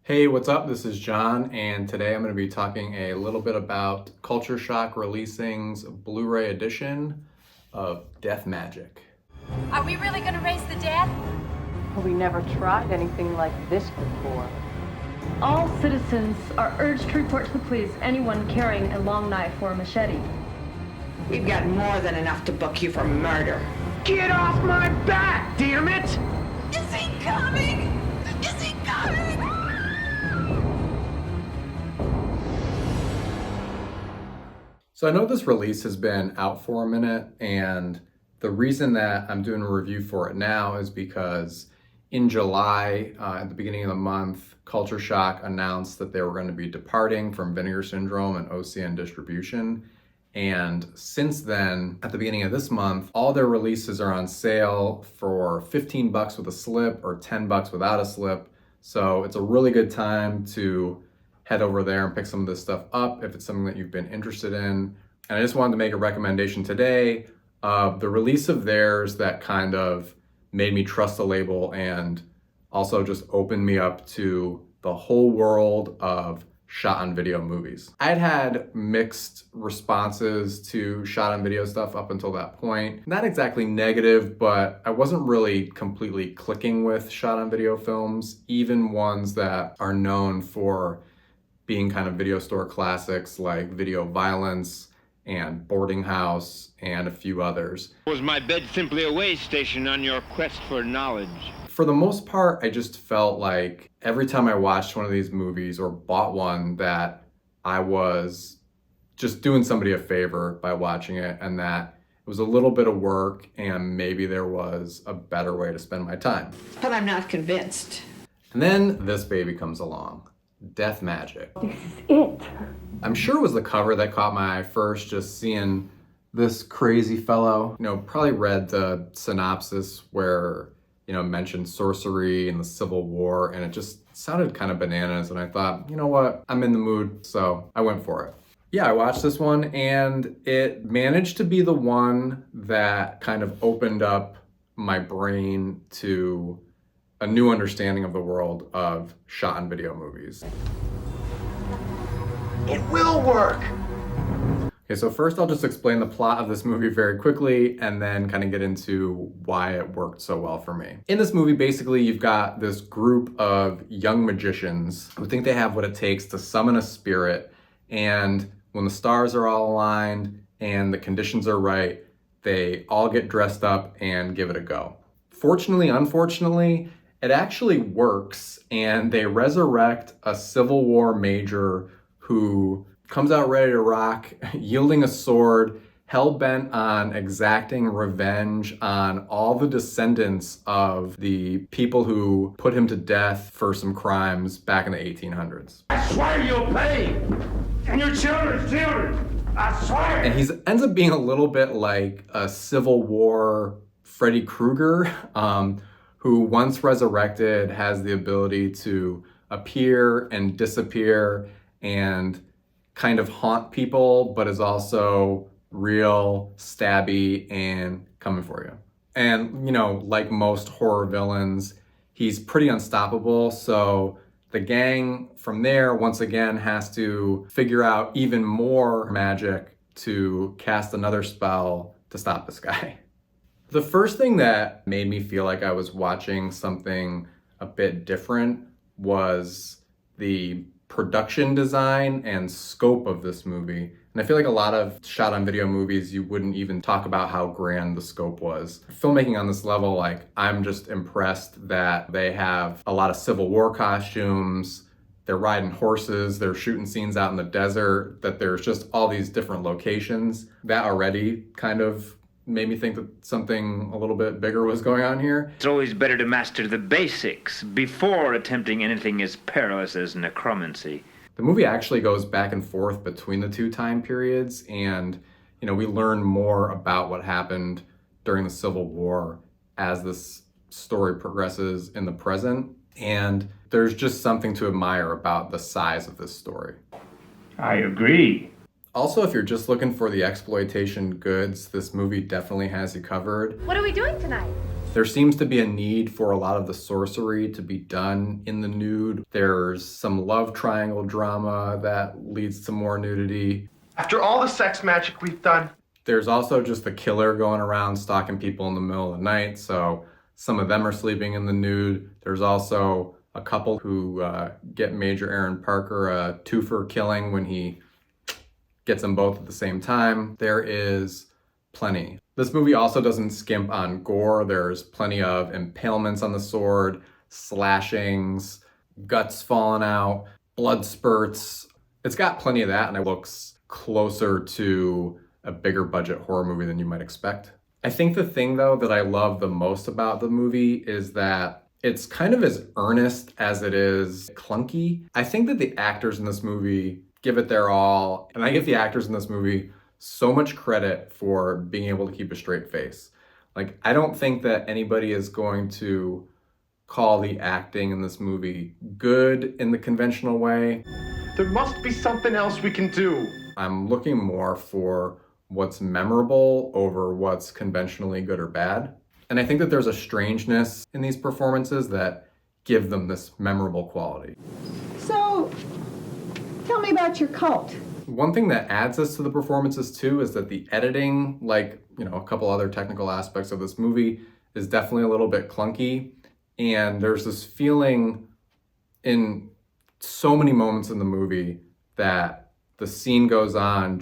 Hey, what's up? This is John, and today I'm going to be talking a little bit about Culture Shock Releasing's Blu Ray edition of Death Magic. Are we really gonna raise the dead? We never tried anything like this before. All citizens are urged to report to the police anyone carrying a long knife or a machete. We've got more than enough to book you for murder. Get off my back, damn it! Is he coming? Is he coming? So I know this release has been out for a minute, and the reason that I'm doing a review for it now is because in July, at the beginning of the month, Culture Shock announced that they were going to be departing from Vinegar Syndrome and OCN distribution. And since then, at the beginning of this month, all their releases are on sale for $15 with a slip or $10 without a slip. So it's a really good time to head over there and pick some of this stuff up if it's something that you've been interested in. And I just wanted to make a recommendation today of the release of theirs that kind of made me trust the label and also just opened me up to the whole world of shot on video movies. I'd had mixed responses to shot on video stuff up until that point. Not exactly negative, but I wasn't really completely clicking with shot on video films, even ones that are known for being kind of video store classics like Video Violence and Boarding House and a few others. Was my bed simply a way station on your quest for knowledge? For the most part, I just felt like every time I watched one of these movies or bought one that I was just doing somebody a favor by watching it, and that it was a little bit of work and maybe there was a better way to spend my time. But I'm not convinced. And then this baby comes along, Death Magic. This is it. I'm sure it was the cover that caught my eye first, just seeing this crazy fellow. Probably read the synopsis where mentioned sorcery and the Civil War, and it just sounded kind of bananas, and I thought, you know what, I'm in the mood, so I went for it. Yeah, I watched this one, and it managed to be the one that kind of opened up my brain to a new understanding of the world of shot on video movies. It will work! Okay, so first I'll just explain the plot of this movie very quickly and then kind of get into why it worked so well for me. In this movie, basically, you've got this group of young magicians who think they have what it takes to summon a spirit, and when the stars are all aligned and the conditions are right, they all get dressed up and give it a go. Fortunately, unfortunately, it actually works, and they resurrect a Civil War major who comes out ready to rock, yielding a sword, hell-bent on exacting revenge on all the descendants of the people who put him to death for some crimes back in the 1800s. I swear you'll pay! And your children's children! I swear! And he ends up being a little bit like a Civil War Freddy Krueger, who once resurrected has the ability to appear and disappear and kind of haunt people, but is also real, stabby, and coming for you. And, like most horror villains, he's pretty unstoppable, so the gang from there, once again, has to figure out even more magic to cast another spell to stop this guy. The first thing that made me feel like I was watching something a bit different was the production design and scope of this movie. And I feel like a lot of shot on video movies, you wouldn't even talk about how grand the scope was. Filmmaking on this level, I'm just impressed that they have a lot of Civil War costumes, they're riding horses, they're shooting scenes out in the desert, that there's just all these different locations. That already kind of made me think that something a little bit bigger was going on here. It's always better to master the basics before attempting anything as perilous as necromancy. The movie actually goes back and forth between the two time periods, and we learn more about what happened during the Civil War as this story progresses in the present, and there's just something to admire about the size of this story. I agree. Also, if you're just looking for the exploitation goods, this movie definitely has you covered. What are we doing tonight? There seems to be a need for a lot of the sorcery to be done in the nude. There's some love triangle drama that leads to more nudity. After all the sex magic we've done, There's also just the killer going around stalking people in the middle of the night, so some of them are sleeping in the nude. There's also a couple who get Major Aaron Parker a twofer killing when he gets them both at the same time. There is plenty. This movie also doesn't skimp on gore. There's plenty of impalements on the sword, slashings, guts falling out, blood spurts. It's got plenty of that, and it looks closer to a bigger budget horror movie than you might expect. I think the thing though that I love the most about the movie is that it's kind of as earnest as it is clunky. I think that the actors in this movie give it their all, and I give the actors in this movie so much credit for being able to keep a straight face. Like, I don't think that anybody is going to call the acting in this movie good in the conventional way. there must be something else we can do. I'm looking more for what's memorable over what's conventionally good or bad. And I think that there's a strangeness in these performances that give them this memorable quality. So, tell me about your cult. One thing that adds this to the performances too is that the editing, like, a couple other technical aspects of this movie, is definitely a little bit clunky. And there's this feeling in so many moments in the movie that the scene goes on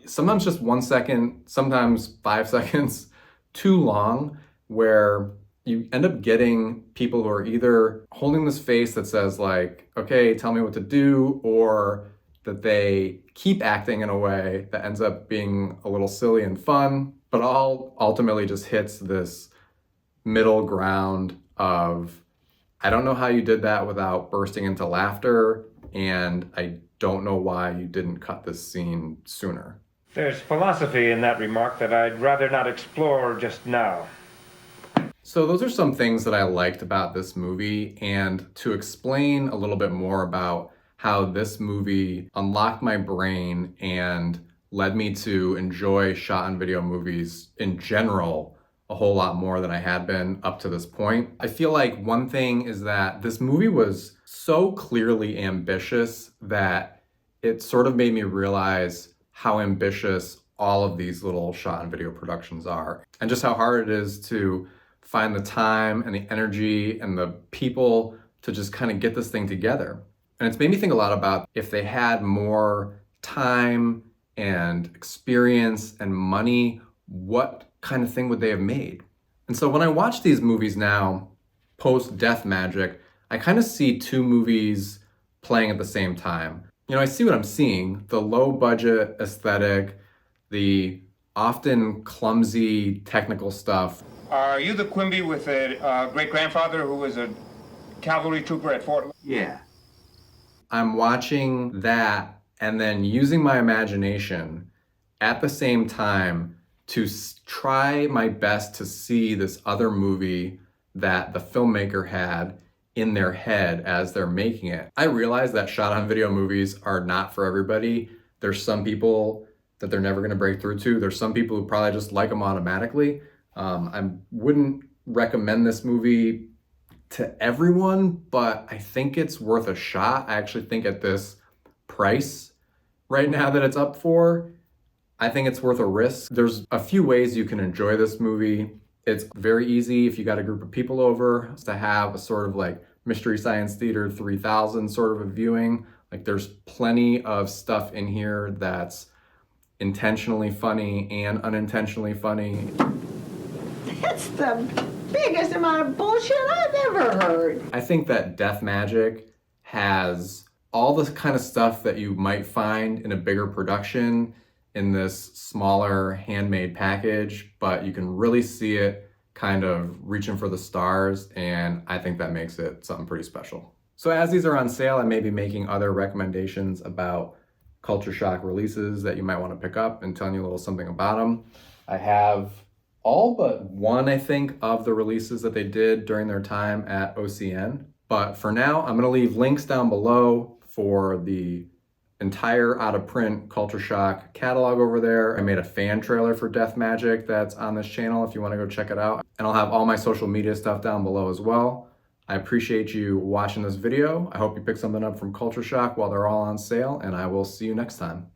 sometimes just 1 second, sometimes 5 seconds too long, where you end up getting people who are either holding this face that says like, okay, tell me what to do, or that they keep acting in a way that ends up being a little silly and fun, but all ultimately just hits this middle ground of, I don't know how you did that without bursting into laughter, and I don't know why you didn't cut this scene sooner. There's philosophy in that remark that I'd rather not explore just now. So those are some things that I liked about this movie, and to explain a little bit more about how this movie unlocked my brain and led me to enjoy shot on video movies in general a whole lot more than I had been up to this point. I feel like one thing is that this movie was so clearly ambitious that it sort of made me realize how ambitious all of these little shot on video productions are, and just how hard it is to find the time and the energy and the people to just kind of get this thing together. And it's made me think a lot about if they had more time and experience and money, what kind of thing would they have made? And so when I watch these movies now, post Death Magic, I kind of see two movies playing at the same time. I see what I'm seeing, the low budget aesthetic, the often clumsy technical stuff. Are you the Quimby with a great-grandfather who was a cavalry trooper at Fort... Yeah. I'm watching that and then using my imagination at the same time to try my best to see this other movie that the filmmaker had in their head as they're making it. I realize that shot on video movies are not for everybody. There's some people that they're never gonna break through to. There's some people who probably just like them automatically. I wouldn't recommend this movie to everyone, but I think it's worth a shot. I actually think at this price right now that it's up for, I think it's worth a risk. There's a few ways you can enjoy this movie. It's very easy if you got a group of people over to have a sort of like Mystery Science Theater 3000 sort of a viewing. Like, there's plenty of stuff in here that's intentionally funny and unintentionally funny. That's the biggest amount of bullshit I've ever heard. I think that Death Magic has all the kind of stuff that you might find in a bigger production in this smaller handmade package, but you can really see it kind of reaching for the stars, and I think that makes it something pretty special. So as these are on sale, I may be making other recommendations about culture shock releases that you might want to pick up and telling you a little something about them. I have all but one, I think, of the releases that they did during their time at OCN. But for now, I'm going to leave links down below for the entire out-of-print Culture Shock catalog over there. I made a fan trailer for Death Magic that's on this channel if you want to go check it out. And I'll have all my social media stuff down below as well. I appreciate you watching this video. I hope you pick something up from Culture Shock while they're all on sale, and I will see you next time.